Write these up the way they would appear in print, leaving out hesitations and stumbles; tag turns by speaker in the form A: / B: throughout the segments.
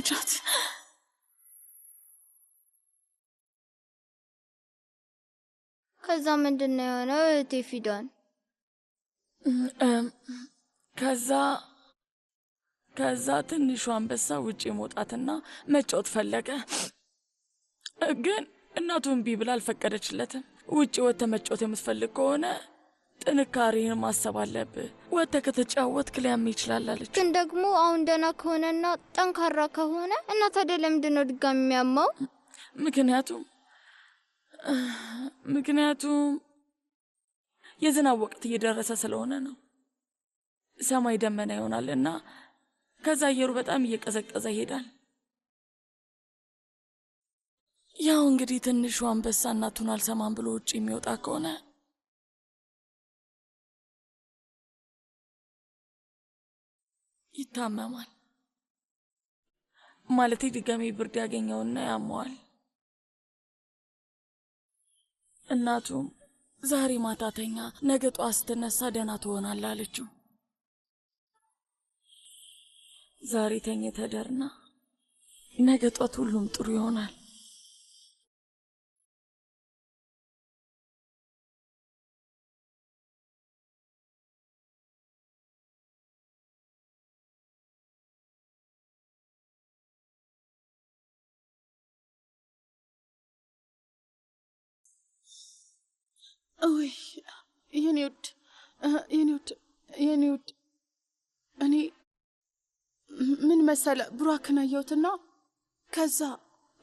A: ነጃት
B: ከዛ ምንድነው የሆነው እህቴ ፊዳን?
A: ከዛ ትንሹ አንበሳ ውጪ መውጣትና መጫወት ፈለገ። ግን እናቱ እምቢ ብላ አልፈቀደችለትም። ውጪ ወጥተህ መጫወት የምትፈልግ ከሆነ ጥንካሬህን ማሰብ አለብህ። ወጥተህ ከተጫወትክ ሊያም ይችላል አለች።
B: ግን ደግሞ አሁን ደህና ከሆነና ጠንካራ ከሆነ እና ታዲያ ለምንድን ነው ድጋሚ የሚያመው?
A: ምክንያቱም የዝናብ ወቅት እየደረሰ ስለሆነ ነው። ሰማይ ደመና ይሆናልና ከዛ አየሩ በጣም እየቀዘቀዘ ይሄዳል። ያው እንግዲህ ትንሹ አንበሳ እናቱን አልሰማም ብሎ ውጪ የሚወጣ ከሆነ ይታመማል። ማለቴ ድጋሚ ብርድ ያገኘውና ያመዋል። እናቱም ዛሬ ማታተኛ ነገ ጧት ስትነሳ ደህና ትሆናለህ አለችው። ዛሬ ተኝተህ ደርና ነገ ጧት ሁሉም ጥሩ ይሆናል።
C: اوي የኔ ውድ እኔ ምን መሰለ ብሩክን አየሁትና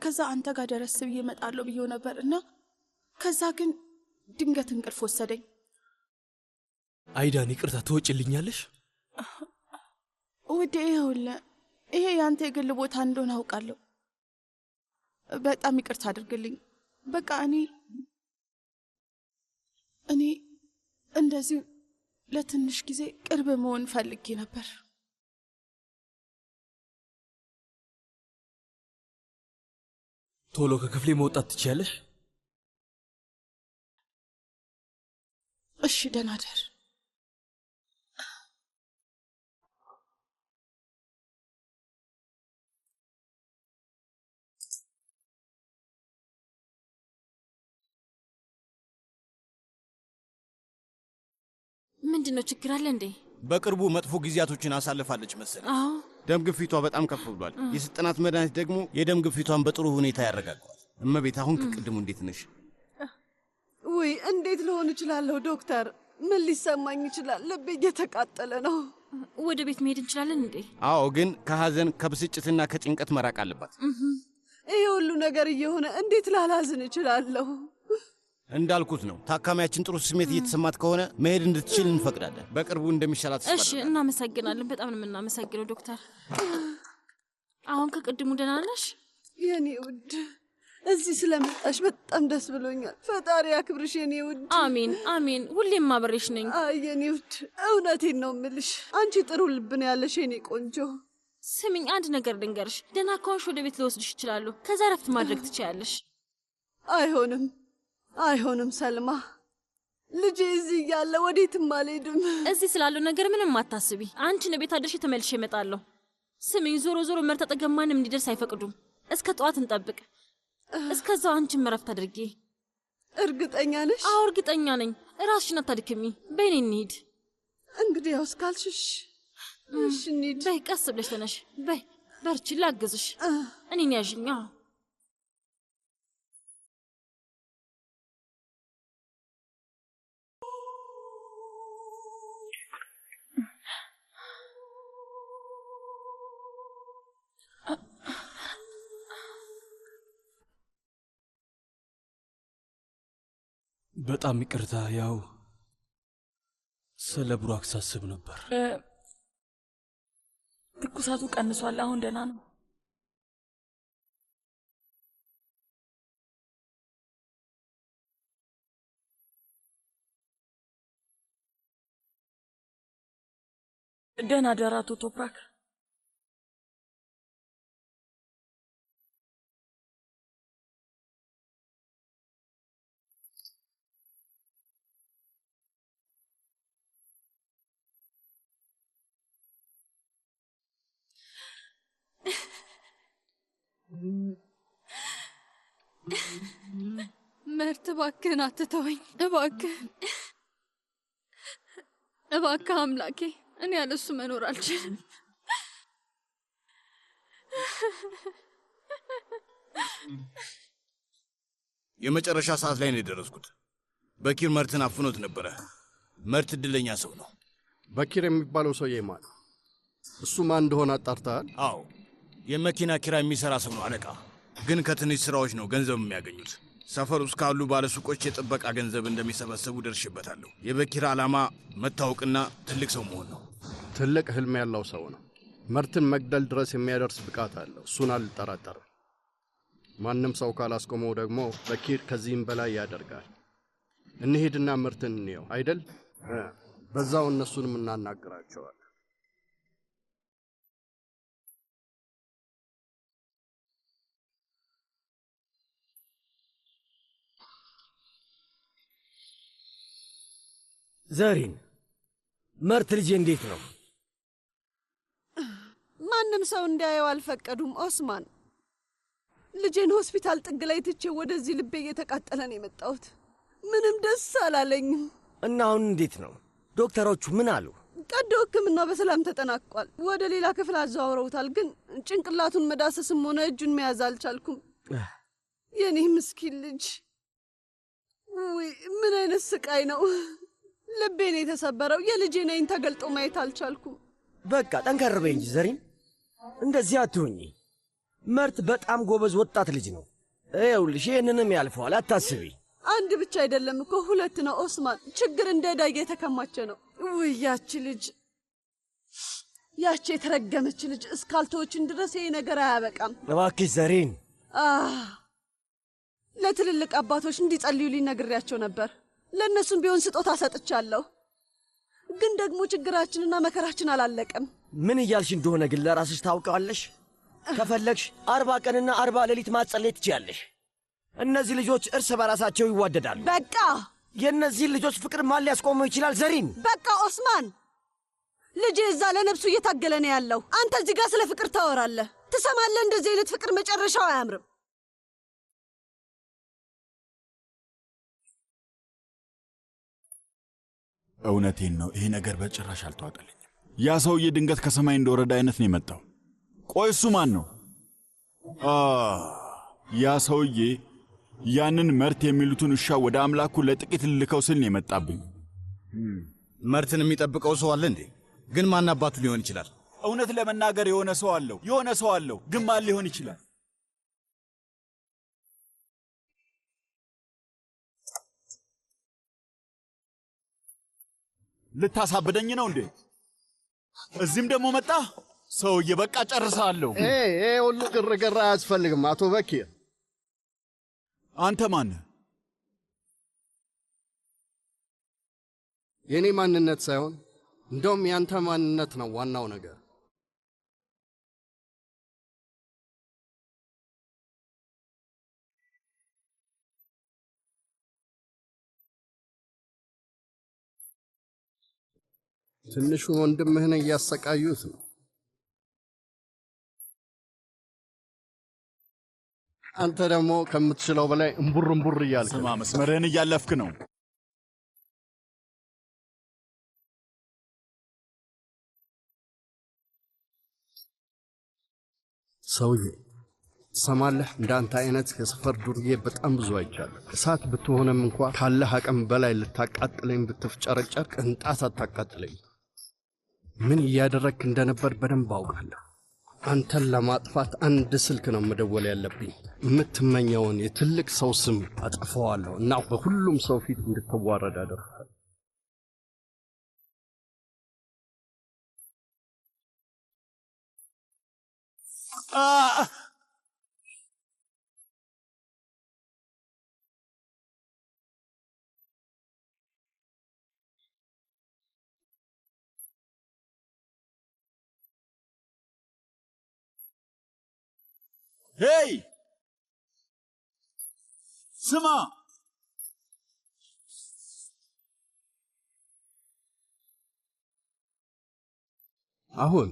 C: ከዛ አንተ ጋር ደረስ ብዬ እመጣለሁ ብዬው ነበርና ከዛ ግን ድንገት እንቅልፍ ወሰደኝ።
D: አይዳን ይቅርታ ትወጪልኛለሽ?
C: ውዴ ይሄ ያንተ የግል ቦታ እንደሆነ አውቃለሁ። በጣም ይቅርታ አድርግልኝ። በቃ እኔ እንደዚህ ለትንሽ ጊዜ ቅርብ መሆን ፈልጌ ነበር።
D: ቶሎ ከክፍሌ መውጣት ትችያለሽ?
C: እሺ ደህና ደር።
E: ምንድነው ችግር አለ እንዴ?
F: በቅርቡ መጥፎ ጊዜያቶችን አሳልፋለች መሰለኝ።
E: አዎ
F: ደም ግፊቷ በጣም ከፍ ብሏል። የስጠናት መድኃኒት ደግሞ የደም ግፊቷን በጥሩ ሁኔታ ያረጋጋዋል። እመቤት አሁን ከቅድሙ እንዴት ነሽ?
G: ውይ እንዴት ልሆን እችላለሁ ዶክተር? ምን ሊሰማኝ ይችላል? ልቤ እየተቃጠለ ነው።
E: ወደ ቤት መሄድ እንችላለን እንዴ?
F: አዎ ግን ከሐዘን ከብስጭትና ከጭንቀት መራቅ አለባት።
G: ይሄ ሁሉ ነገር እየሆነ እንዴት ላላዝን እችላለሁ?
F: እንዳልኩት ነው። ታካሚያችን ጥሩ ስሜት እየተሰማት ከሆነ መሄድ እንድትችል እንፈቅዳለን። በቅርቡ እንደሚሻላት ተስፋ
E: እሺ እናመሰግናለን። በጣም ነው የምናመሰግነው ዶክተር። አሁን ከቅድሙ ደህና ነሽ?
G: የኔ ውድ እዚህ ስለመጣሽ በጣም ደስ ብሎኛል። ፈጣሪ ያክብርሽ የኔ ውድ።
E: አሜን አሜን። ሁሌም አብሬሽ ነኝ።
G: አይ የኔ ውድ እውነቴን ነው የምልሽ። አንቺ ጥሩ ልብ ነው ያለሽ የኔ ቆንጆ።
E: ስሚኝ አንድ ነገር ልንገርሽ። ደህና ከሆንሽ ወደ ቤት ልወስድሽ እችላለሁ። ከዛ ረፍት ማድረግ ትችያለሽ።
G: አይሆንም ሰልማ። ልጄ እዚህ እያለ ወዴትም አልሄድም።
E: እዚህ ስላለው ነገር ምንም አታስቢ። አንቺን ቤት አድርሼ ተመልሼ እመጣለሁ። ስሚኝ ዞሮ መርታ ጠገብ ማንም እንዲደርስ አይፈቅዱም። እስከ ጠዋት እንጠብቅ። እስከዛው አንቺን ረፍት አድርጊ።
G: እርግጠኛ ነሽ?
E: አዎ እርግጠኛ ነኝ። ራስሽን አታድክሚ። በይኔ እንሂድ።
G: እንግዲህ ያው እስካልሽሽ እሺ እንሂድ።
E: በይ ቀስ ብለሽ ተነሽ። በይ በርቺ፣ ላግዝሽ። እኔን ያዥኝ።
D: በጣም ይቅርታ። ያው ስለ ብሩክ ሳስብ ነበር።
A: ትኩሳቱ ቀንሷል። አሁን ደህና ነው። ደህና ደር አቶ ቶፕራክ።
B: ምርት እባክህን አትተወኝ፣ እባክህ አምላኬ፣ እኔ ያለሱ መኖር አልችልም።
F: የመጨረሻ ሰዓት ላይ ነው የደረስኩት። በኪር መርትን አፍኖት ነበረ። መርት እድለኛ ሰው ነው።
H: በኪር የሚባለው ሰውዬ ማን? እሱ ማን እንደሆነ አጣርተሃል?
F: አዎ፣ የመኪና ኪራይ የሚሰራ ሰው ነው አለቃ። ግን ከትንሽ ስራዎች ነው ገንዘብ የሚያገኙት። ሰፈር ውስጥ ካሉ ባለሱቆች የጥበቃ ገንዘብ እንደሚሰበሰቡ ደርሽበታለሁ። የበኪር ዓላማ መታወቅና ትልቅ ሰው መሆን ነው።
H: ትልቅ ህልም ያለው ሰው ነው። መርትን መግደል ድረስ የሚያደርስ ብቃት አለው። እሱን አልጠራጠርም። ማንም ሰው ካላስቆመው ደግሞ በኪር ከዚህም በላይ ያደርጋል። እንሄድና መርትን እንየው አይደል? በዛው እነሱንም እናናግራቸዋለን።
I: ዘሪን፣ መርት ልጄ እንዴት ነው?
G: ማንም ሰው እንዲያየው አልፈቀዱም ኦስማን። ልጄን ሆስፒታል ጥግ ላይ ትቼ ወደዚህ ልቤ እየተቃጠለ ነው የመጣሁት። ምንም ደስ አላለኝም።
I: እና አሁን እንዴት ነው? ዶክተሮቹ ምን አሉ?
G: ቀዶ ሕክምናው በሰላም ተጠናቋል። ወደ ሌላ ክፍል አዘዋውረውታል። ግን ጭንቅላቱን መዳሰስም ሆነ እጁን መያዝ አልቻልኩም። የኔ ምስኪን ልጅ፣ ውይ ምን አይነት ስቃይ ነው! ልቤን የተሰበረው። የልጄን ዓይን ተገልጦ ማየት አልቻልኩም።
I: በቃ ጠንከር በይ እንጂ ዘሪን፣ እንደዚህ አትሁኚ። መርት በጣም ጎበዝ ወጣት ልጅ ነው። ይኸውልሽ ይህንንም ያልፈዋል፣ አታስቢ።
G: አንድ ብቻ አይደለም እኮ 2 ነው ኦስማን። ችግር እንደ ዕዳ እየተከማቸ ነው። ውይ ያቺ ልጅ፣ ያቺ የተረገመች ልጅ እስካልተወችን ድረስ ይሄ ነገር አያበቃም።
I: እባክሽ ዘሪን።
G: ለትልልቅ አባቶች እንዲጸልዩልኝ ነግሬያቸው ነበር። ለእነሱም ቢሆን ስጦታ ሰጥቻለሁ። ግን ደግሞ ችግራችንና መከራችን አላለቀም።
I: ምን እያልሽ እንደሆነ ግን ለራስሽ ታውቀዋለሽ። ከፈለግሽ 40 ቀንና 40 ሌሊት ማጸለይ ትችያለሽ። እነዚህ ልጆች እርስ በራሳቸው ይዋደዳሉ።
G: በቃ
I: የእነዚህን ልጆች ፍቅር ማን ሊያስቆመው ይችላል? ዘሪን፣
G: በቃ ኦስማን፣ ልጄ እዛ ለነፍሱ እየታገለ ነው ያለው። አንተ እዚህ ጋር ስለ ፍቅር ታወራለህ። ትሰማለህ? እንደዚህ አይነት ፍቅር መጨረሻው አያምርም።
J: እውነቴን ነው። ይሄ ነገር በጭራሽ አልተዋጠልኝም። ያ ሰውዬ ድንገት ከሰማይ እንደወረደ አይነት ነው የመጣው። ቆይ እሱ ማን ነው? ያ ሰውዬ ያንን መርት የሚሉትን ውሻ ወደ አምላኩ ለጥቂት ልልከው ስል ነው የመጣብኝ።
F: መርትን የሚጠብቀው ሰው አለ እንዴ? ግን ማን አባቱ ሊሆን ይችላል?
J: እውነት ለመናገር የሆነ ሰው አለው፣ ግን ማን ሊሆን ይችላል? ልታሳብደኝ ነው እንዴ? እዚህም ደግሞ መጣ ሰውዬ። በቃ ጨርሳለሁ።
H: ይሄ ሁሉ ግርግር አያስፈልግም አቶ በኪር።
J: አንተ ማን?
H: የኔ ማንነት ሳይሆን እንደውም ያንተ ማንነት ነው ዋናው ነገር። ትንሹ ወንድምህን እያሰቃዩት ነው። አንተ ደግሞ ከምትችለው በላይ እምቡር እያልክ።
J: ስማ፣ መስመርህን እያለፍክ ነው።
H: ሰውዬ ትሰማለህ? እንዳንተ አይነት የሰፈር ዱርዬ በጣም ብዙ አይቻለሁ። እሳት ብትሆንም እንኳ ካለህ አቅም በላይ ልታቃጥለኝ ብትፍጨረጨር ቅንጣት አታቃጥለኝ። ምን እያደረግክ እንደነበር በደንብ አውቃለሁ። አንተን ለማጥፋት አንድ ስልክ ነው መደወል ያለብኝ። የምትመኘውን የትልቅ ሰው ስም አጠፋዋለሁ እና በሁሉም ሰው ፊት እንድትዋረድ አደርጋለሁ።
J: ሄይ ስማ፣
H: አሁን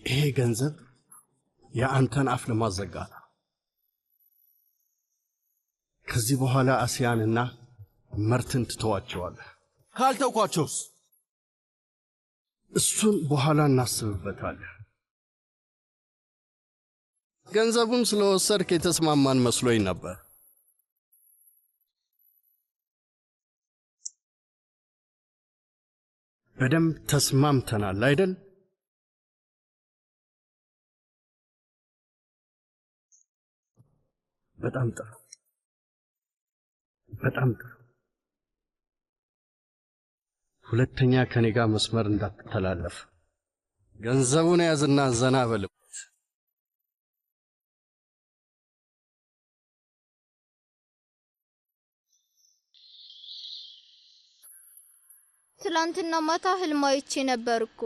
H: ይሄ ገንዘብ የአንተን አፍ ለማዘጋት ከዚህ በኋላ አስያንና መርትን ትተዋቸዋለህ።
D: ካልተውኳቸውስ?
H: እሱን በኋላ እናስብበታለን። ገንዘቡን ስለወሰድክ የተስማማን መስሎኝ ነበር። በደንብ ተስማምተናል አይደል? በጣም ጥሩ፣ በጣም ጥሩ። ሁለተኛ ከኔ ጋር መስመር እንዳትተላለፍ። ገንዘቡን ያዝና ዘና በልበት።
B: ትላንትና ማታ ህልም አይቼ ነበር እኮ።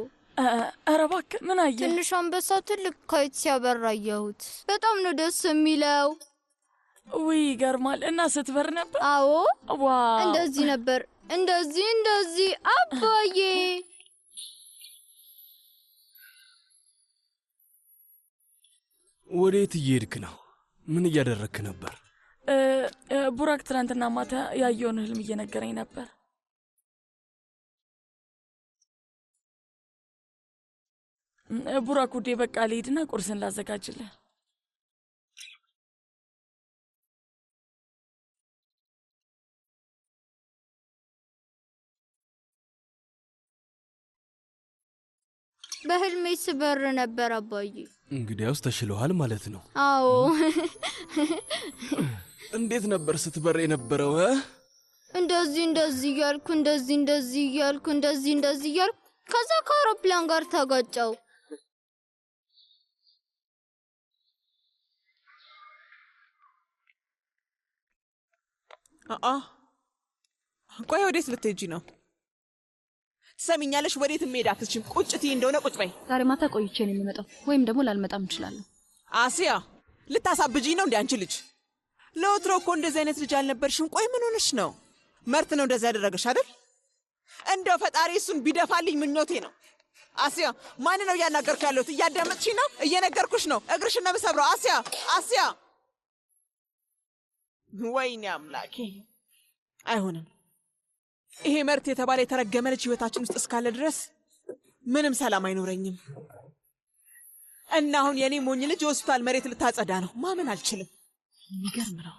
A: ኧረ እባክህ ምን አየህ?
B: ትንሽ አንበሳ ትልቅ ካይት ሲያበራ አየሁት። በጣም ነው ደስ የሚለው።
A: ውይ ይገርማል። እና ስትበር ነበር?
B: አዎ።
A: ዋው!
B: እንደዚህ ነበር። እንደዚህ አባዬ።
D: ወዴት እየሄድክ ነው? ምን እያደረግክ ነበር?
A: ቡራክ ትናንትና ማታ ያየውን ህልም እየነገረኝ ነበር። ቡራክ ውዴ፣ በቃ ልሂድና ቁርስን ላዘጋጅልህ።
B: በህልሜ ስበር ነበር አባዬ።
D: እንግዲያውስ ተሽሎሃል ማለት ነው።
B: አዎ።
D: እንዴት ነበር ስትበር የነበረው?
B: እንደዚህ እያልኩ ከዛ ከአውሮፕላን ጋር ተጋጨው።
K: ቆይ ወዴት ልትሄጂ ነው? ሰሚኛለሽ? ወዴት መሄድ አትችም። ቁጭ ትይ እንደሆነ ቁጭ በይ።
L: ዛሬ ማታ ቆይቼ ነው የሚመጣው፣ ወይም ደግሞ ላልመጣም እችላለሁ።
K: አሲያ ልታሳብጂኝ ነው እንዴ አንቺ ልጅ? ለወትሮ እኮ እንደዚህ አይነት ልጅ አልነበርሽም። ቆይ ምን ሆነሽ ነው? መርት ነው እንደዚህ ያደረገሽ አይደል? እንደው ፈጣሪ እሱን ቢደፋልኝ ምኞቴ ነው። አሲያ ማን ነው እያናገርኩ ያለሁት? እያዳመጥሽ ነው? እየነገርኩሽ ነው። እግርሽን ነው የምሰብረው። አሲያ ወይኔ አምላኬ! አይሆንም። ይሄ መርት የተባለ የተረገመ ልጅ ህይወታችን ውስጥ እስካለ ድረስ ምንም ሰላም አይኖረኝም። እና አሁን የኔ ሞኝ ልጅ የሆስፒታል መሬት ልታጸዳ ነው። ማመን አልችልም። የሚገርም ነው።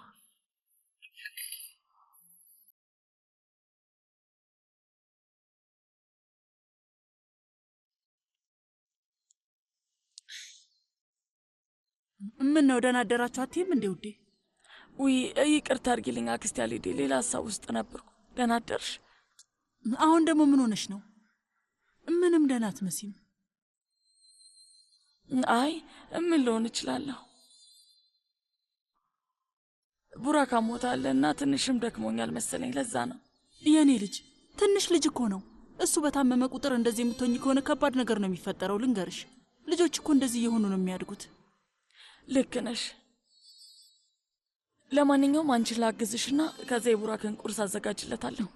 C: ምን ነው ደህና አደራችሁ አትይም እንዴ ውዴ?
A: ውይ ይቅርታ አድርጊልኝ አክስቴ፣ አልሄዴ ሌላ ሀሳብ ውስጥ ነበርኩ። ደህና አደርሽ?
C: አሁን ደግሞ ምን ሆነሽ ነው? ምንም ደህና አትመስይም።
A: አይ ምን ልሆን እችላለሁ? ቡራካ ሞታለና ትንሽም ደክሞኛል መሰለኝ፣ ለዛ ነው።
C: የኔ ልጅ ትንሽ ልጅ እኮ ነው። እሱ በታመመ ቁጥር እንደዚህ የምትሆኝ ከሆነ ከባድ ነገር ነው የሚፈጠረው። ልንገርሽ፣ ልጆች እኮ እንደዚህ እየሆኑ ነው የሚያድጉት።
A: ልክ ነሽ። ለማንኛውም አንቺን ላግዝሽና ከዛ የቡራክን ቁርስ አዘጋጅለታለሁ።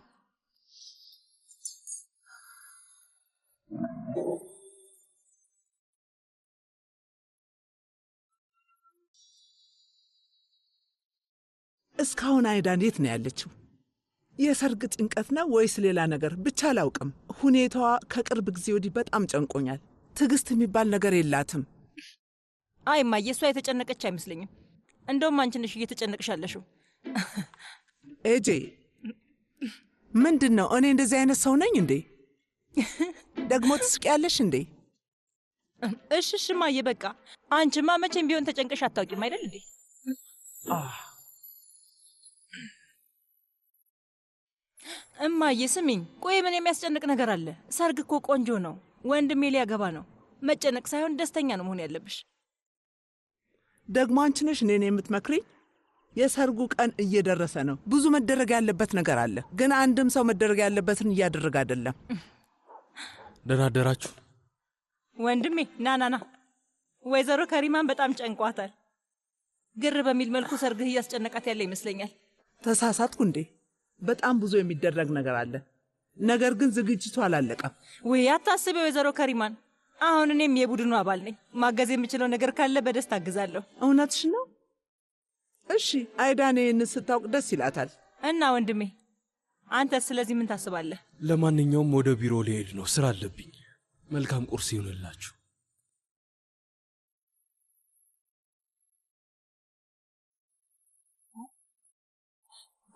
K: እስካሁን አይዳን የት ነው ያለችው? የሰርግ ጭንቀት ነው ወይስ ሌላ ነገር? ብቻ አላውቅም። ሁኔታዋ ከቅርብ ጊዜ ወዲህ በጣም ጨንቆኛል። ትዕግስት የሚባል ነገር የላትም።
M: አይ እማዬ፣ እሷ የተጨነቀች አይመስለኝም። እንደውም አንቺ ነሽ እየተጨነቅሽ ያለሽው።
K: ኤጄ ምንድን ነው? እኔ እንደዚህ አይነት ሰው ነኝ እንዴ? ደግሞ ትስቂያለሽ እንዴ?
M: እሺ እማዬ፣ በቃ አንቺማ መቼም ቢሆን ተጨንቀሽ አታውቂም አይደል እንዴ? እማዬ ስሚኝ፣ ቆይ ምን የሚያስጨንቅ ነገር አለ? ሰርግ እኮ ቆንጆ ነው። ወንድሜ ሊያገባ ነው። መጨነቅ ሳይሆን ደስተኛ ነው መሆን ያለብሽ።
K: ደግሞ አንቺ ነሽ እኔን የምትመክሪኝ? የሰርጉ ቀን እየደረሰ ነው። ብዙ መደረግ ያለበት ነገር አለ፣ ግን አንድም ሰው መደረግ ያለበትን እያደረገ አይደለም።
D: ደህና አደራችሁ
M: ወንድሜ። ና ወይዘሮ ከሪማን በጣም ጨንቋታል። ግር በሚል መልኩ ሰርግህ እያስጨነቃት ያለ ይመስለኛል።
K: ተሳሳትኩ እንዴ? በጣም ብዙ የሚደረግ ነገር አለ፣ ነገር ግን ዝግጅቱ አላለቀም።
M: ውይ አታስቢ ወይዘሮ ከሪማን፣ አሁን እኔም የቡድኑ አባል ነኝ። ማገዝ የምችለው ነገር ካለ በደስታ አግዛለሁ።
K: እውነትሽ ነው? እሺ፣ አይዳን ይህን ስታውቅ ደስ ይላታል።
M: እና ወንድሜ አንተ ስለዚህ ምን ታስባለህ?
D: ለማንኛውም ወደ ቢሮ ልሄድ ነው፣ ስራ አለብኝ። መልካም ቁርስ ይሁንላችሁ።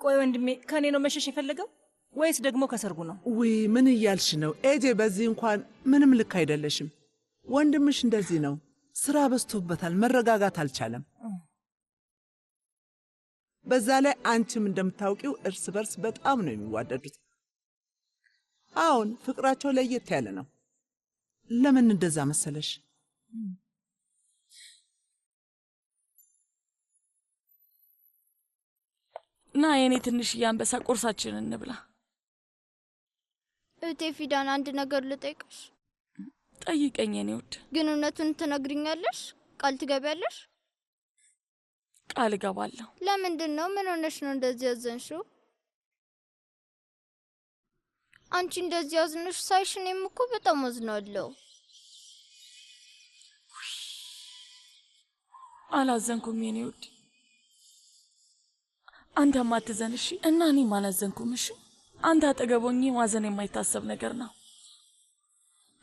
M: ቆይ ወንድሜ ከኔ ነው መሸሽ የፈለገው ወይስ ደግሞ ከሰርጉ ነው?
K: ውይ ምን እያልሽ ነው ኤጄ? በዚህ እንኳን ምንም ልክ አይደለሽም። ወንድምሽ እንደዚህ ነው፣ ስራ በዝቶበታል፣ መረጋጋት አልቻለም። በዛ ላይ አንቺም እንደምታውቂው እርስ በርስ በጣም ነው የሚዋደዱት። አሁን ፍቅራቸው ለየት ያለ ነው። ለምን እንደዛ መሰለሽ?
A: ና የኔ ትንሽ አንበሳ ቁርሳችንን እንብላ።
B: እቴ ፊዳን አንድ ነገር ልጠይቅሽ።
A: ጠይቀኝ የኔ ውድ።
B: ግን እውነቱን ትነግሪኛለሽ? ቃል ትገቢያለሽ?
A: ቃል እገባለሁ።
B: ለምንድን ነው? ምን ሆነሽ ነው እንደዚህ ያዘንሽው? አንቺ እንደዚህ ያዝንሽ ሳይሽ እኔም እኮ በጣም አዝናለሁ።
A: አላዘንኩም የኔ ውድ። አንተም አትዘን እሺ? እና እኔም አላዘንኩም እሺ? አንተ አጠገቦኝ ማዘን የማይታሰብ ነገር ነው።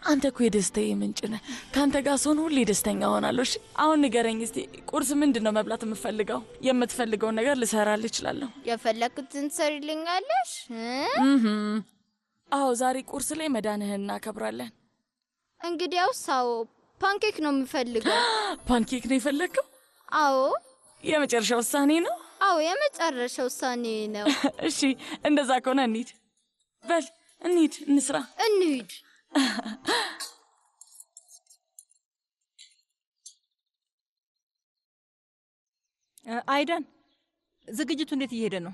A: አንተ እኮ የደስታዬ ምንጭ ነህ። ከአንተ ጋር ስሆን ሁሌ ደስተኛ ሆናለሁ። እሺ አሁን ንገረኝ እስቲ፣ ቁርስ ምንድን ነው መብላት የምፈልገው? የምትፈልገውን ነገር ልሰራልህ እችላለሁ።
B: የፈለግኩትን ትሰሪልኛለሽ?
A: አዎ ዛሬ ቁርስ ላይ መዳንህን እናከብራለን።
B: እንግዲያውስ አዎ፣ ፓንኬክ ነው የምፈልገው።
A: ፓንኬክ ነው የፈለግከው?
B: አዎ።
A: የመጨረሻ ውሳኔ ነው?
B: አዎ የመጨረሻ ውሳኔ ነው።
A: እሺ እንደዛ ከሆነ እንሂድ። በል እንሂድ፣ እንስራ።
B: እንሂድ።
M: አይዳን ዝግጅቱ እንዴት እየሄደ ነው?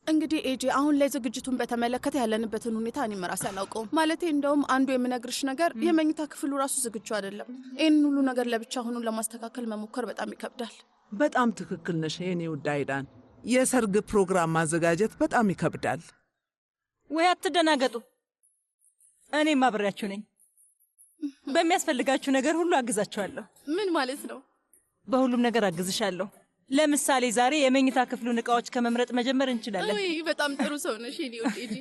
N: እንግዲህ ኤጄ አሁን ላይ ዝግጅቱን በተመለከተ ያለንበትን ሁኔታ እኔም ራሴ አላውቀውም። ማለቴ እንደውም አንዱ የምነግርሽ ነገር የመኝታ ክፍሉ ራሱ ዝግጁ አይደለም። ይህን ሁሉ ነገር ለብቻ ሆኖ ለማስተካከል መሞከር በጣም ይከብዳል።
K: በጣም ትክክል ነሽ የኔ ውድ አይዳን። የሰርግ ፕሮግራም ማዘጋጀት በጣም ይከብዳል።
M: ወይ አትደናገጡ፣ እኔም አብሬያችሁ ነኝ። በሚያስፈልጋችሁ ነገር ሁሉ አግዛችኋለሁ።
N: ምን ማለት ነው?
M: በሁሉም ነገር አግዝሻለሁ። ለምሳሌ ዛሬ የመኝታ ክፍሉን እቃዎች ከመምረጥ መጀመር እንችላለን።
N: ወይ በጣም ጥሩ ሰው ነሽ የኔ ውድ ኤጄ።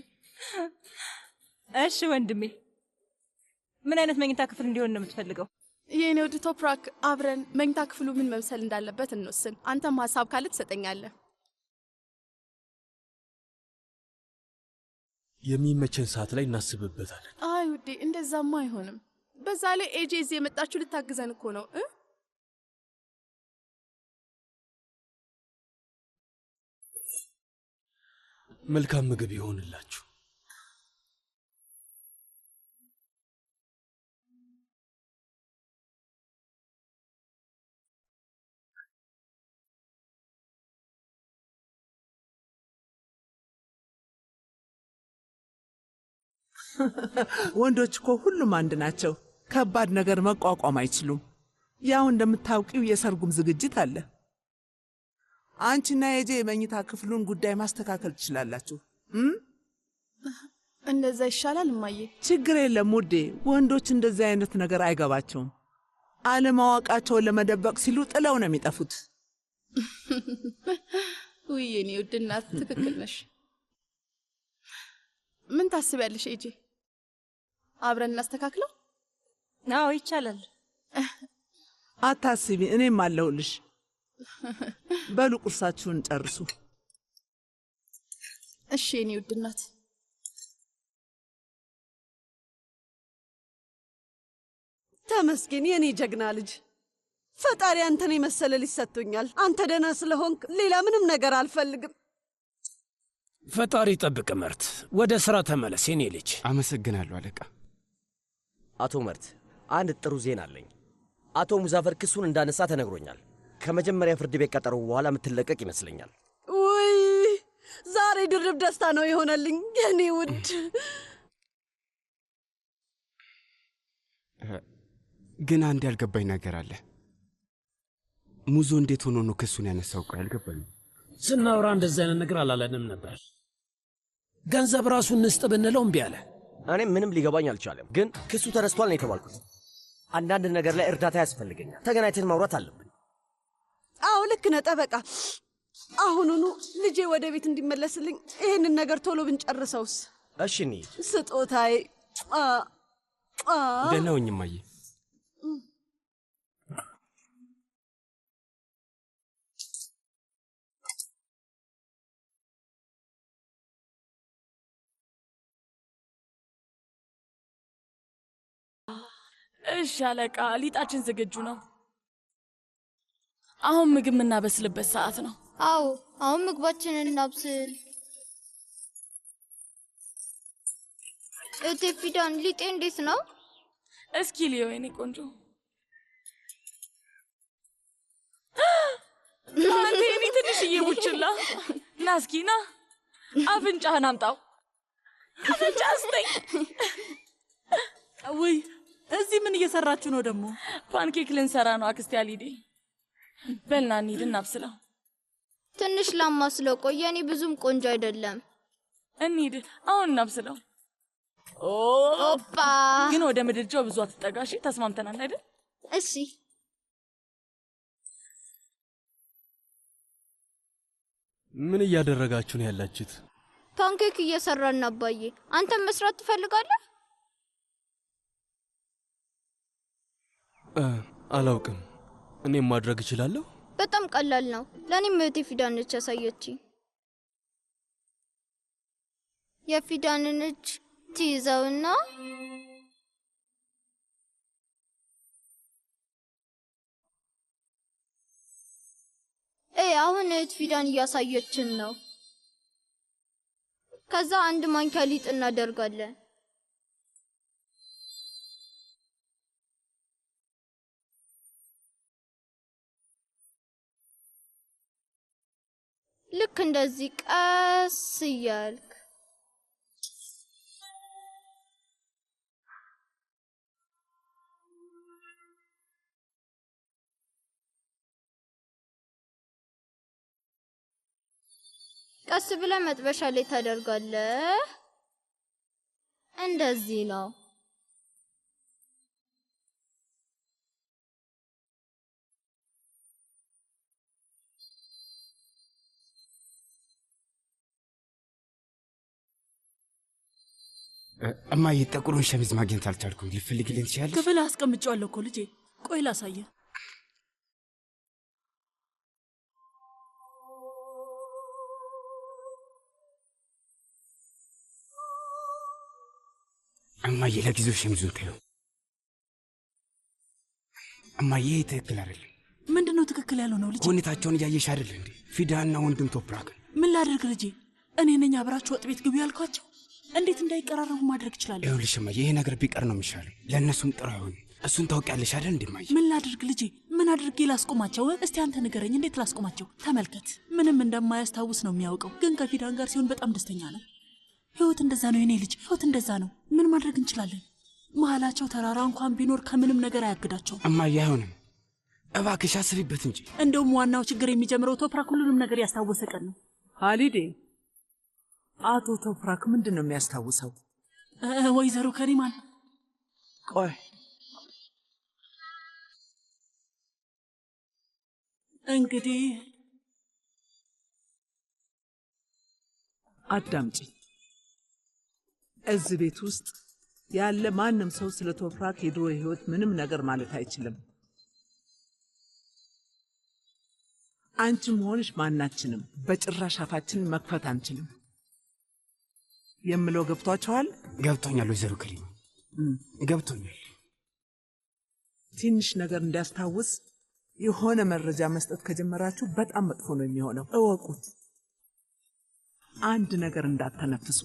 M: እሺ ወንድሜ፣ ምን አይነት መኝታ ክፍል እንዲሆን ነው የምትፈልገው?
N: የኔ ውድ ቶፕራክ፣ አብረን መኝታ ክፍሉ ምን መምሰል እንዳለበት እንወስን። አንተም ሀሳብ ካለ ትሰጠኛለህ።
D: የሚመቸን ሰዓት ላይ እናስብበታለን።
N: አይ ውዴ፣ እንደዛማ አይሆንም። በዛ ላይ ኤጄ እዚህ የመጣችሁ ልታግዘን እኮ ነው።
D: መልካም ምግብ ይሆንላችሁ።
K: ወንዶች እኮ ሁሉም አንድ ናቸው። ከባድ ነገር መቋቋም አይችሉም። ያው እንደምታውቂው የሰርጉም ዝግጅት አለ። አንቺና የጄ የመኝታ ክፍሉን ጉዳይ ማስተካከል ትችላላችሁ።
N: እንደዛ ይሻላል እማዬ።
K: ችግር የለም ውዴ። ወንዶች እንደዚህ አይነት ነገር አይገባቸውም። አለማወቃቸውን ለመደበቅ ሲሉ ጥለው ነው የሚጠፉት።
N: ውይ የኔ ውድ እናት ትክክል ነሽ። ምን ታስቢያለሽ ኤጄ? አብረን እናስተካክለው?
M: አዎ ይቻላል።
K: አታስቢ፣ እኔም አለሁልሽ። በሉ ቁርሳችሁን ጨርሱ።
N: እሺ የኔ ውድ እናት።
G: ተመስገን የኔ ጀግና ልጅ። ፈጣሪ አንተን የመሰለ ልጅ ሰጥቶኛል። አንተ ደህና ስለሆንክ ሌላ ምንም ነገር አልፈልግም።
O: ፈጣሪ ጠብቅ መርት። ወደ ሥራ ተመለስ የኔ ልጅ።
P: አመሰግናለሁ አለቃ።
I: አቶ መርት፣ አንድ ጥሩ ዜና አለኝ። አቶ ሙዛፈር ክሱን እንዳነሳ ተነግሮኛል። ከመጀመሪያ ፍርድ ቤት ቀጠሮ በኋላ የምትለቀቅ ይመስለኛል።
G: ውይ ዛሬ ድርብ ደስታ ነው የሆነልኝ የኔ ውድ።
P: ግን አንድ ያልገባኝ ነገር አለ። ሙዞ እንዴት ሆኖ ነው ክሱን ያነሳው? ቆይ አልገባኝ።
O: ስናወራ እንደዚህ አይነት ነገር አላለንም ነበር። ገንዘብ ራሱን ንስጥ ብንለው እምቢ አለ።
I: እኔም ምንም ሊገባኝ አልቻለም። ግን ክሱ ተነስቷል ነው የተባልኩት። አንዳንድ ነገር ላይ እርዳታ ያስፈልገኛል። ተገናኝተን ማውራት አለብን።
G: አዎ ልክ ነህ ጠበቃ። አሁኑኑ ልጄ ወደ ቤት እንዲመለስልኝ ይህንን ነገር ቶሎ ብንጨርሰውስ?
I: እሺ እንሂድ።
G: ስጦታዬ።
P: ደህና ሁኚ እማዬ።
A: እሺ አለቃ፣ ሊጣችን ዝግጁ ነው። አሁን ምግብ የምናበስልበት ሰዓት ነው።
B: አዎ አሁን ምግባችንን እናብስል። እቴ ፊዳን ሊጤ እንዴት ነው?
A: እስኪ ልየው የኔ ቆንጆ። አንተ የኔ ትንሽዬ ቡችላ፣ ና እስኪ ና፣ አፍንጫህን አምጣው። አፍንጫ ስጠኝ።
C: ውይ እዚህ ምን እየሰራችሁ ነው ደግሞ?
A: ፓንኬክ ልንሰራ ነው አክስቴ አሊዴ። በልና እንሂድ እናብስለው።
B: ትንሽ ላማስለው። ቆይ የኔ ብዙም ቆንጆ አይደለም።
A: እንሂድ አሁን እናብስለው።
B: ኦፓ!
A: ግን ወደ ምድጃው ብዙ አትጠጋሽ። ተስማምተናል አይደል?
B: እሺ።
D: ምን እያደረጋችሁ ነው ያላችሁት?
B: ፓንኬክ እየሰራን ነው አባዬ። አንተም መስራት ትፈልጋለህ?
D: አላውቅም። እኔም ማድረግ እችላለሁ።
B: በጣም ቀላል ነው። ለኔም እህቴ ፊዳን ነች ያሳየችኝ። የፊዳንን እጅ ትይዘውና አሁን እህት ፊዳን እያሳየችን ነው። ከዛ አንድ ማንኪያ ሊጥ እናደርጋለን። ልክ እንደዚህ ቀስ እያልክ ቀስ ብለህ መጥበሻ ላይ ታደርጋለህ። እንደዚህ ነው።
P: እማዬ ጥቁሩን ሸሚዝ ማግኘት አልቻልኩም። ልፈልግልኝ ትችያለሽ?
C: ክፍል አስቀምጫለሁ እኮ ልጄ። ቆይ ላሳየ።
P: እማዬ ለጊዜው ሸሚዙን ተይው። እማዬ ይሄ ትክክል አይደለም።
C: ምንድነው ትክክል ያለው ነው ልጄ?
P: ሁኔታቸውን እያየሽ አይደል እንዴ? ፊዳና ወንድም ቶፕራክን
C: ምን ላድርግ ልጄ? እኔ ነኝ አብራችሁ ወጥ ቤት ግቡ ያልኳቸው። እንዴት እንዳይቀራረቡ ማድረግ እችላለሁ?
P: ይኸውልሽ እማዬ ይሄ ነገር ቢቀር ነው የሚሻለው። ለእነሱም ጥሩ አይሆንም። እሱን ታውቂያለሽ አይደል እንዴ እማዬ?
C: ምን ላድርግ ልጄ? ምን አድርጌ ላስቆማቸው? እስቲ አንተ ንገረኝ፣ እንዴት ላስቆማቸው? ተመልከት፣ ምንም እንደማያስታውስ ነው የሚያውቀው፣ ግን ከፊዳን ጋር ሲሆን በጣም ደስተኛ ነው። ህይወት እንደዛ ነው የኔ ልጅ፣ ህይወት እንደዛ ነው። ምን ማድረግ እንችላለን? መሀላቸው ተራራ እንኳን ቢኖር ከምንም ነገር አያግዳቸው።
P: እማዬ አይሆንም፣ እባክሽ አስቢበት እንጂ።
C: እንደውም ዋናው ችግር የሚጀምረው ቶፕራክ ሁሉንም ነገር ያስታወሰ ቀን ነው።
K: ሃሊዴ፣ አቶ ቶፕራክ ምንድን ነው የሚያስታውሰው?
C: ወይዘሮ ከሪማን
K: ቆይ
C: እንግዲህ
K: አዳምጪ። እዚህ ቤት ውስጥ ያለ ማንም ሰው ስለ ቶፕራክ የድሮ ህይወት ምንም ነገር ማለት አይችልም። አንቺም ሆንሽ ማናችንም በጭራሽ አፋችንን መክፈት አንችልም። የምለው ገብቷችኋል?
P: ገብቶኛል ወይዘሮ ከሪማ ገብቶኛል።
K: ትንሽ ነገር እንዲያስታውስ የሆነ መረጃ መስጠት ከጀመራችሁ በጣም መጥፎ ነው የሚሆነው። እወቁት። አንድ ነገር እንዳትተነፍሱ።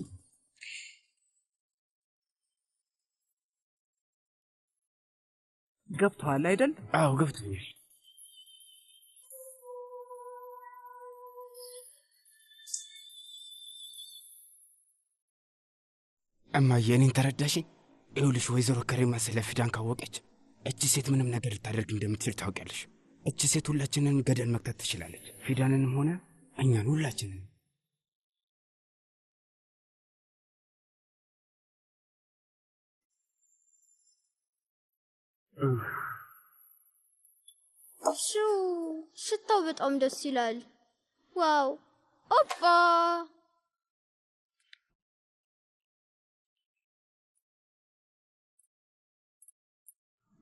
K: ገብቷል አይደል?
P: አዎ ገብቶኛል። እማዬ እኔን ተረዳሽኝ? ይኸውልሽ ወይዘሮ ከሪማ ስለ ፊዳን ካወቀች እቺ ሴት ምንም ነገር ልታደርግ እንደምትችል ታውቂያለሽ። እቺ ሴት ሁላችንን ገደል መክተት ትችላለች፣ ፊዳንንም ሆነ እኛን ሁላችንን።
B: ሹ ሽታው በጣም ደስ ይላል። ዋው ኦፓ!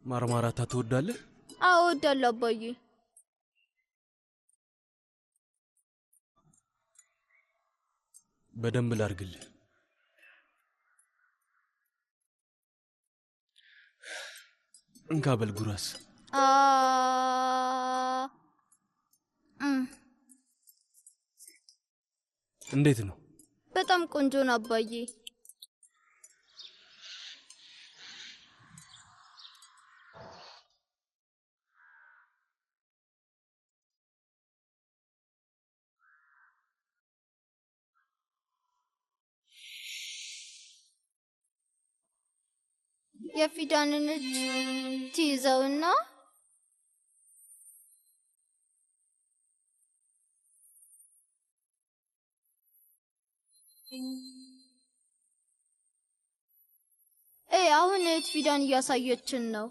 D: ማርማራታ ትወዳለህ?
B: አዎ እወዳለሁ አባዬ።
D: በደንብ ላርግልህ። እንካ በል ጉራስ። እንዴት ነው?
B: በጣም ቆንጆ ነው አባዬ። የፊዳንን እጅ ትይዘውና አሁን ፊዳን እያሳየችን ነው።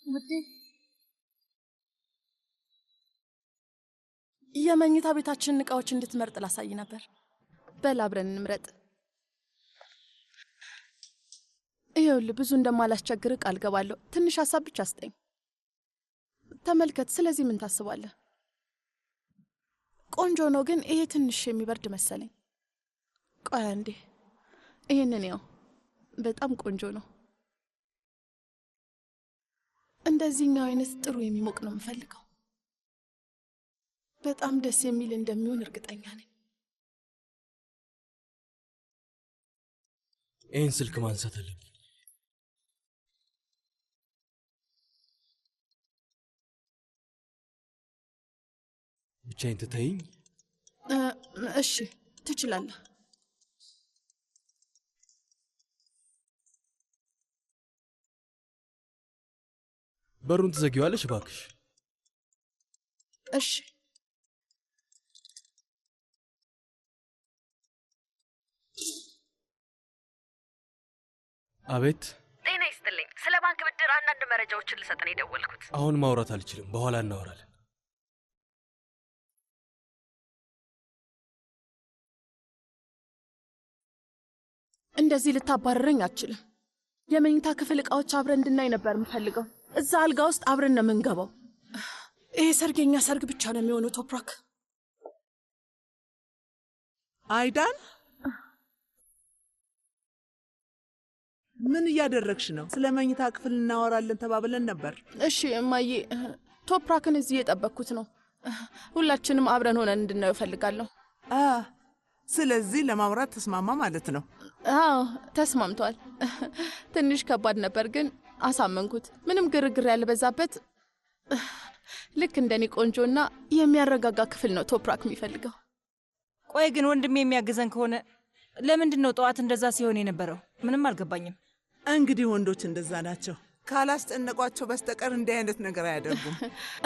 N: ውዴ የመኝታ ቤታችንን እቃዎች እንድትመርጥ ላሳይ ነበር። በል አብረን እንምረጥ። ይኸውልህ ብዙ እንደማላስቸግር ቃል ገባለሁ። ትንሽ ሀሳብ ብቻ ስጠኝ። ተመልከት። ስለዚህ ምን ታስባለህ? ቆንጆ ነው፣ ግን ይሄ ትንሽ የሚበርድ መሰለኝ። ቆይ አንዴ፣ ይሄንን ያው በጣም ቆንጆ ነው። እንደዚህኛው አይነት ጥሩ የሚሞቅ ነው የምፈልገው። በጣም ደስ የሚል እንደሚሆን እርግጠኛ ነኝ።
D: ይህን ስልክ ማንሳት አለብኝ። ብቻዬን ትተይኝ?
N: እሺ ትችላለህ።
D: በሩን ትዘጊዋለሽ እባክሽ?
N: እሺ።
D: አቤት።
Q: ጤና ይስጥልኝ። ስለ ባንክ ብድር አንዳንድ መረጃዎችን ልሰጥ ነው የደወልኩት።
D: አሁን ማውራት አልችልም፣ በኋላ እናወራለን።
N: እንደዚህ ልታባረረኝ አትችልም። የመኝታ ክፍል እቃዎች አብረን እንድናይ ነበር የምፈልገው። እዛ አልጋ ውስጥ አብረን ነው የምንገባው። ይሄ ሰርገኛ ሰርግ ብቻ ነው የሚሆነው። ቶፕራክ
K: አይዳን፣ ምን እያደረግሽ ነው? ስለ መኝታ ክፍል እናወራለን ተባብለን ነበር።
N: እሺ እማዬ፣ ቶፕራክን እዚህ የጠበቅኩት ነው። ሁላችንም አብረን ሆነን እንድናየው እፈልጋለሁ።
K: ስለዚህ ለማውራት ተስማማ ማለት ነው?
N: አዎ ተስማምቷል። ትንሽ ከባድ ነበር፣ ግን አሳመንኩት። ምንም ግርግር ያልበዛበት ልክ እንደኔ ቆንጆና የሚያረጋጋ ክፍል ነው ቶፕራክ የሚፈልገው።
M: ቆይ ግን ወንድሜ የሚያግዘን ከሆነ ለምንድን ነው ጠዋት እንደዛ ሲሆን የነበረው? ምንም አልገባኝም።
K: እንግዲህ ወንዶች እንደዛ ናቸው። ካላስጨነቋቸው በስተቀር እንዲህ አይነት ነገር አያደርጉም።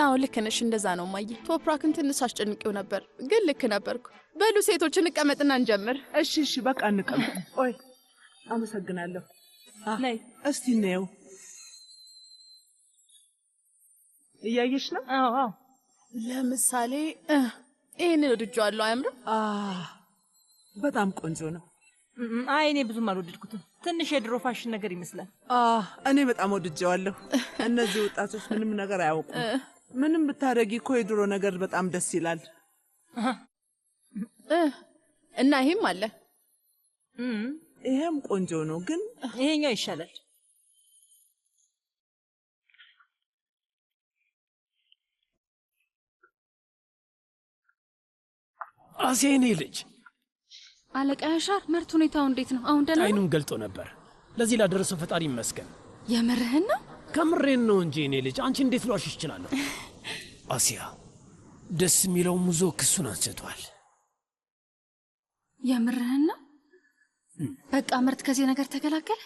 N: አዎ ልክ ነሽ፣ እንደዛ ነው ማየ። ቶፕራክን ትንሽ አስጨንቄው ነበር፣ ግን ልክ ነበርኩ። በሉ ሴቶች እንቀመጥና እንጀምር።
K: እሺ እሺ፣ በቃ እንቀመጥ። ቆይ አመሰግናለሁ። ነይ እስቲ እንየው። እያየሽ ነው?
M: አዎ አዎ።
N: ለምሳሌ ይህንን ወድጄዋለሁ። አያምርም?
K: በጣም ቆንጆ ነው።
M: አይ እኔ ብዙም አልወደድኩትም። ትንሽ የድሮ ፋሽን ነገር ይመስላል።
K: እኔ በጣም ወድጄዋለሁ። እነዚህ ወጣቶች ምንም ነገር አያውቁም። ምንም ብታደርጊ እኮ የድሮ ነገር በጣም ደስ ይላል።
N: እና ይሄም አለ።
K: ይሄም ቆንጆ ነው፣ ግን
M: ይሄኛው ይሻላል።
O: አሴኔ ልጅ
L: አለቃ ያሻር፣ መርት ሁኔታው እንዴት ነው? አሁን ደህና ነው?
O: አይኑን ገልጦ ነበር። ለዚህ ላደረሰው ፈጣሪ ይመስገን።
L: የምርህን ነው?
O: ከምሬን ነው እንጂ እኔ ልጅ፣ አንቺ እንዴት ልዋሽ ይችላለሁ? አሲያ፣ ደስ የሚለው ሙዞ ክሱን አንስቷል።
L: የምርህን ነው? በቃ መርት ከዚህ ነገር ተገላገለ።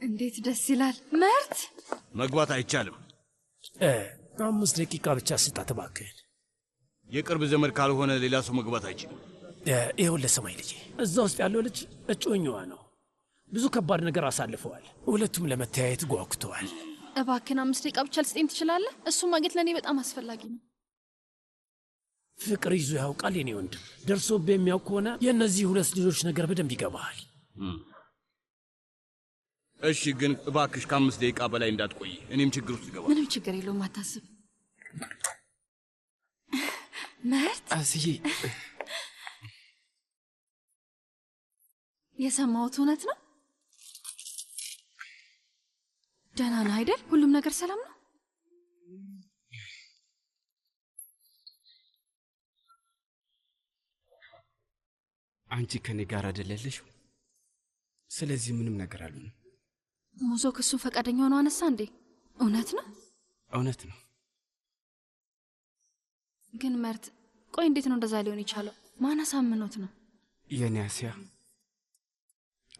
L: እንዴት ደስ ይላል። መርት
F: መግባት አይቻልም።
O: 5 ደቂቃ ብቻ ስጣት እባክህ።
F: የቅርብ ዘመድ ካልሆነ ሌላ ሰው መግባት አይችልም።
O: ይኸውልህ ስማኝ ልጄ፣ እዛ ውስጥ ያለው ልጅ እጮኛዋ ነው። ብዙ ከባድ ነገር አሳልፈዋል። ሁለቱም ለመተያየት ጓጉተዋል።
L: እባክህን 5 ደቂቃ ብቻ ልስጠኝ ትችላለህ? እሱ ማግኘት ለእኔ በጣም አስፈላጊ ነው።
O: ፍቅር ይዞ ያውቃል የኔ ወንድም። ደርሶብህ የሚያውቅ ከሆነ የእነዚህ ሁለት ልጆች ነገር በደንብ ይገባሃል።
F: እሺ፣ ግን እባክሽ ከ5 ደቂቃ በላይ እንዳትቆይ። እኔም ችግር ውስጥ ይገባል።
L: ምንም ችግር የለውም፣ አታስብ። መርት
P: አስዬ፣
L: የሰማሁት እውነት ነው? ደህና ነህ አይደል? ሁሉም ነገር ሰላም ነው?
P: አንቺ ከኔ ጋር አይደለልሽ። ስለዚህ ምንም ነገር አልሆነም።
L: ሙዞ ክሱን ፈቃደኛ ሆኖ አነሳ እንዴ? እውነት ነው?
P: እውነት ነው።
L: ግን መርት፣ ቆይ እንዴት ነው እንደዛ ሊሆን የቻለው? ማን አሳምኖት ነው?
P: የኔ አሲያ፣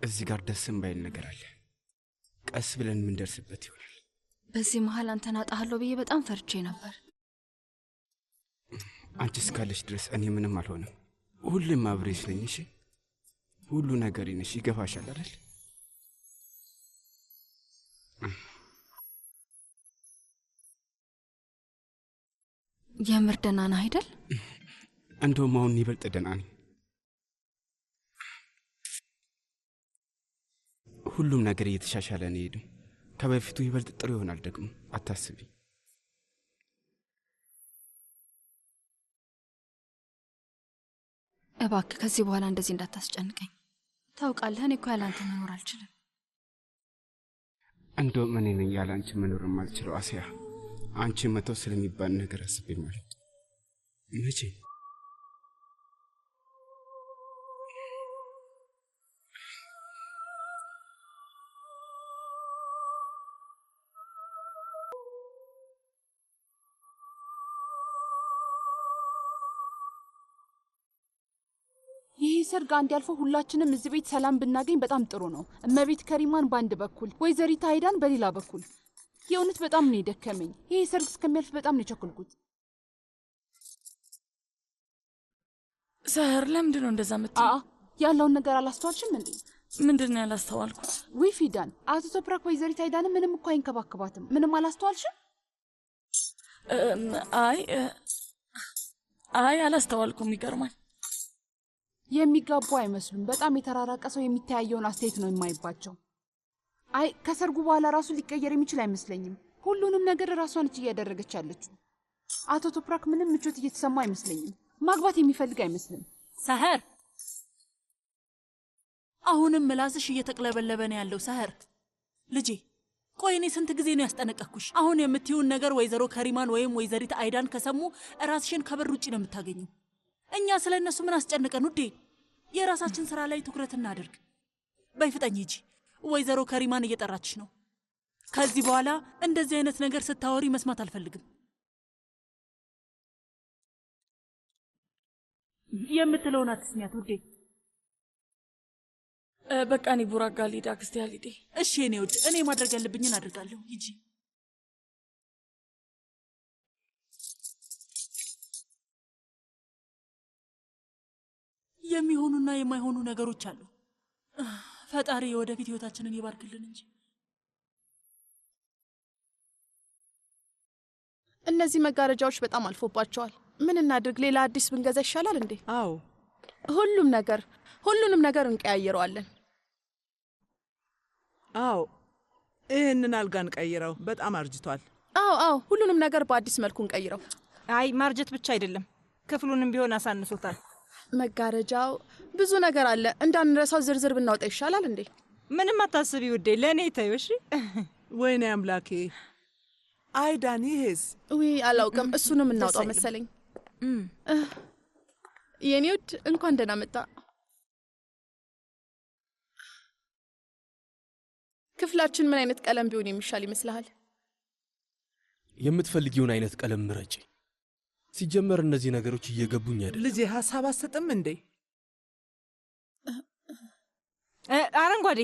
P: እዚህ ጋር ደስም ባይል ነገር አለ። ቀስ ብለን የምንደርስበት ይሆናል።
L: በዚህ መሃል አንተን አጣሃለሁ ብዬ በጣም ፈርቼ ነበር።
P: አንቺ እስካለሽ ድረስ እኔ ምንም አልሆነም። ሁሉም አብሬሽ ነኝ። እሺ፣ ሁሉ ነገር ነሽ። ይገባሻል አይደል?
L: የምር ደህና ነህ አይደል?
P: እንደውም አሁን ይበልጥ ደህና ነኝ። ሁሉም ነገር እየተሻሻለ ነው ሄዱ። ከበፊቱ ይበልጥ ጥሩ ይሆናል ደግሞ አታስቢ።
L: እባክህ ከዚህ በኋላ እንደዚህ እንዳታስጨንቀኝ። ታውቃለህ፣ እኔ እኮ ያለ አንተ መኖር አልችልም።
P: እንደውም እኔ ነኝ ያለ አንቺ መኖር የማልችለው አሲያ። አንቺ መተው ስለሚባል ነገር አስቤ ማለት መቼ?
N: ይህ ሰርግ አንድ ያልፎ ሁላችንም እዚህ ቤት ሰላም ብናገኝ በጣም ጥሩ ነው። እመቤት ከሪማን በአንድ በኩል፣ ወይዘሪት አይዳን በሌላ በኩል። የእውነት በጣም ነው የደከመኝ። ይህ ሰርግ እስከሚያልፍ በጣም ነው የቸኮልኩት።
A: ሰህር፣ ለምንድን ነው እንደዛ የምትይው?
N: ያለውን ነገር አላስተዋልሽም እንዴ?
A: ምንድን ነው ያላስተዋልኩት?
N: ውይ ፊዳን፣ አቶ ቶፕራክ ወይዘሪት አይዳንም ምንም እኮ አይንከባከባትም። ምንም አላስተዋልሽም?
A: አይ አላስተዋልኩም። ይገርማል።
N: የሚጋቡ አይመስሉም። በጣም የተራራቀ ሰው የሚተያየውን አስተያየት ነው የማይባቸው። አይ ከሰርጉ በኋላ ራሱ ሊቀየር የሚችል አይመስለኝም። ሁሉንም ነገር ራሷ ነች እያደረገች ያለችው። አቶ ቶፕራክ ምንም ምቾት እየተሰማ አይመስለኝም። ማግባት የሚፈልግ አይመስልም።
C: ሰህር፣ አሁንም ምላስሽ እየተቅለበለበ ነው ያለው። ሰህር ልጄ፣ ቆይ እኔ ስንት ጊዜ ነው ያስጠነቀቅኩሽ? አሁን የምትይውን ነገር ወይዘሮ ከሪማን ወይም ወይዘሪት አይዳን ከሰሙ ራስሽን ከበር ውጭ ነው የምታገኘው። እኛ ስለ እነሱ ምን አስጨንቀን ውዴ? የራሳችን ስራ ላይ ትኩረት እናድርግ። በይፍጠኝ ሂጂ። ወይዘሮ ከሪማን እየጠራችሽ ነው። ከዚህ በኋላ እንደዚህ አይነት ነገር ስታወሪ መስማት አልፈልግም። የምትለውን አትስሚያት ውዴ።
A: በቃ እኔ ቡራጋ ልሂድ፣ አክስቴ አልሂድ።
C: እሺ እኔ ውድ፣ እኔ ማድረግ ያለብኝን አድርጋለሁ። ሂጂ። የሚሆኑና የማይሆኑ ነገሮች አሉ። ፈጣሪ የወደፊት ህይወታችንን ይባርክልን እንጂ።
N: እነዚህ መጋረጃዎች በጣም አልፎባቸዋል። ምን እናድርግ? ሌላ አዲስ ብንገዛ ይሻላል እንዴ?
K: አዎ፣
N: ሁሉንም ነገር እንቀያየረዋለን።
K: አዎ፣ ይህንን አልጋ እንቀይረው፣ በጣም አርጅቷል።
N: አዎ፣ ሁሉንም ነገር በአዲስ መልኩ እንቀይረው።
M: አይ ማርጀት ብቻ አይደለም፣ ክፍሉንም ቢሆን አሳንሶታል።
N: መጋረጃው፣ ብዙ ነገር አለ። እንዳንረሳው ዝርዝር ብናወጣ ይሻላል እንዴ?
M: ምንም አታስቢ ውዴ፣ ለእኔ ተይው እሺ።
K: ወይኔ አምላኬ። አይዳን፣ ይሄስ?
N: ውይ አላውቅም። እሱንም እናውጣው መሰለኝ። የኔ ውድ እንኳን ደህና መጣ። ክፍላችን ምን አይነት ቀለም ቢሆን የሚሻል ይመስልሃል?
D: የምትፈልጊውን አይነት ቀለም ምረጪ። ሲጀመር እነዚህ ነገሮች እየገቡኝ አይደል?
K: ልጄ ሀሳብ አትሰጥም እንዴ?
M: አረንጓዴ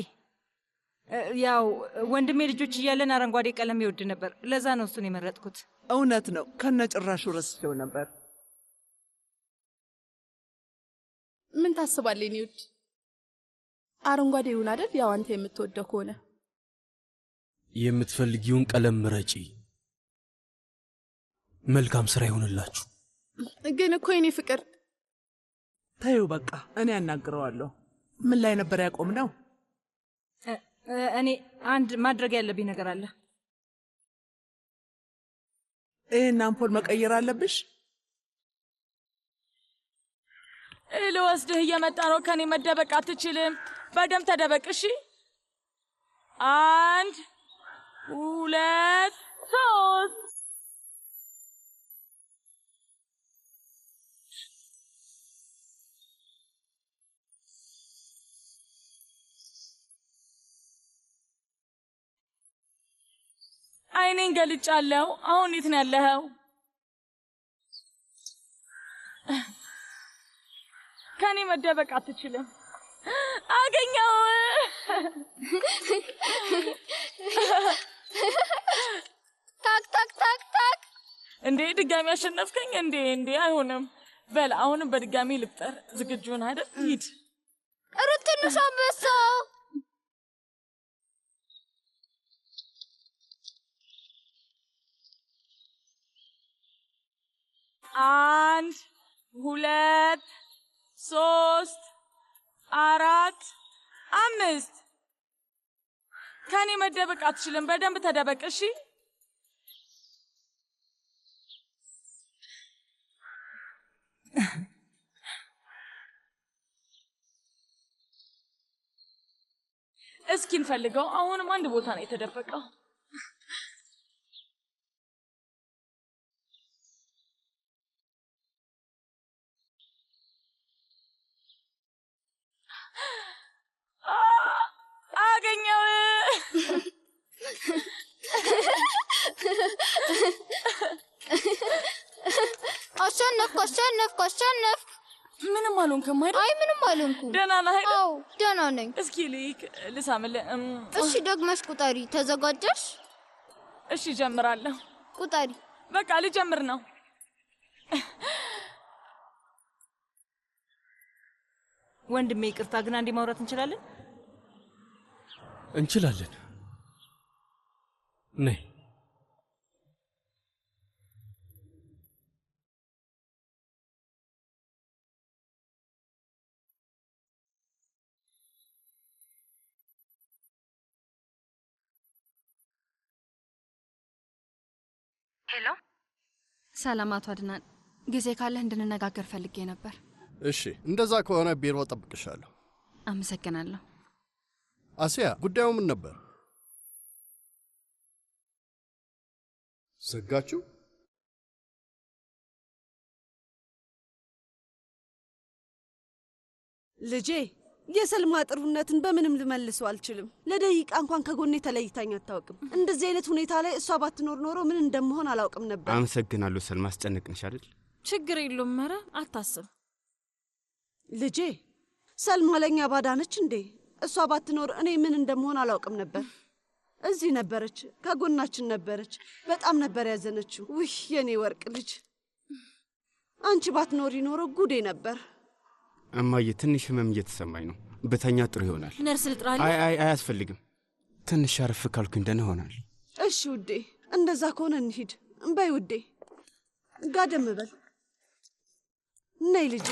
M: ያው ወንድሜ ልጆች እያለን አረንጓዴ ቀለም ይወድ ነበር። ለዛ ነው እሱን የመረጥኩት።
K: እውነት ነው፣ ከነጭራሹ ረስቼው ነበር።
N: ምን ታስባለህ ኒውድ? አረንጓዴ ይሁን አይደል? ያው አንተ የምትወደው ከሆነ
D: የምትፈልጊውን ቀለም ምረጪ። መልካም ስራ ይሆንላችሁ።
N: ግን እኮ የኔ ፍቅር
K: ታዩ፣ በቃ እኔ ያናግረዋለሁ። ምን ላይ ነበር ያቆምነው?
M: እኔ አንድ ማድረግ ያለብኝ ነገር አለ።
K: ይህን አምፖል መቀየር አለብሽ።
A: ልወስድህ እየመጣ ነው። ከኔ መደበቅ አትችልም። በደም ተደበቅ። እሺ 1 2 3 አይኔን ገልጫለሁ። አሁን የት ነው ያለኸው? ከኔ መደበቅ አትችልም። አገኘው።
B: ታክ ታክ ታክ ታክ።
A: እንዴ ድጋሚ አሸነፍከኝ እንዴ? አይሆንም። በል አሁንም በድጋሚ ልቅጠር። ዝግጁ ነህ አይደል? ሂድ።
B: ኧረ ትንሽ አንበሳ።
A: 1 2 3 4 5 ከኔ መደበቅ አትችልም። በደንብ ተደበቅ። እሺ እስኪ እንፈልገው። አሁንም አንድ ቦታ ነው የተደበቀው። አገኘው።
B: አሸነፍኩ።
A: ምንም አልሆንክም አይደል?
B: አይ ምንም አልሆንኩም።
A: ደህና ነህ አይደል?
B: አዎ ደህና ነኝ።
A: እስኪ ልሳምልህ።
B: እሺ ደግመሽ ቁጠሪ። ተዘጋጀሽ?
A: እሺ ጀምራለሁ።
B: ቁጠሪ።
A: በቃ ልጀምር ነው።
M: ወንድሜ ይቅርታ፣ ግን አንዴ ማውራት እንችላለን?
D: እንችላለን። ነይ።
L: ሄሎ፣ ሰላም አቶ አድናን። ጊዜ ካለህ እንድንነጋገር ፈልጌ ነበር።
H: እሺ፣ እንደዛ ከሆነ ቢሮ ጠብቅሻለሁ።
L: አመሰግናለሁ።
H: አሲያ፣ ጉዳዩ ምን ነበር? ዘጋችሁ?
G: ልጄ የሰልማ ጥሩነትን በምንም ልመልሰው አልችልም። ለደቂቃ እንኳን ከጎኔ ተለይታኝ አታውቅም። እንደዚህ አይነት ሁኔታ ላይ እሷ ባትኖር ኖሮ ምን እንደምሆን አላውቅም ነበር።
P: አመሰግናለሁ ሰልማ፣ አስጨነቅንሽ አይደል?
E: ችግር የለውም። ኧረ አታስብ
G: ልጄ። ሰልማ ለእኛ ባዳ ነች እንዴ? እሷ ባትኖር እኔ ምን እንደምሆን አላውቅም ነበር። እዚህ ነበረች፣ ከጎናችን ነበረች። በጣም ነበር ያዘነችው። ውይ የኔ ወርቅ ልጅ፣ አንቺ ባትኖሪ ኖሮ ጉዴ ነበር።
P: እማዬ፣ ትንሽ ህመም እየተሰማኝ ነው። በተኛ ጥሩ ይሆናል።
E: ነርስ ልጥራለሁ?
P: አይ አያስፈልግም። ትንሽ አረፍ ካልኩኝ ደህና ይሆናል።
G: እሺ ውዴ፣ እንደዛ ከሆነ እንሂድ። በይ ውዴ፣ ጋደም በል። ነይ ልጄ።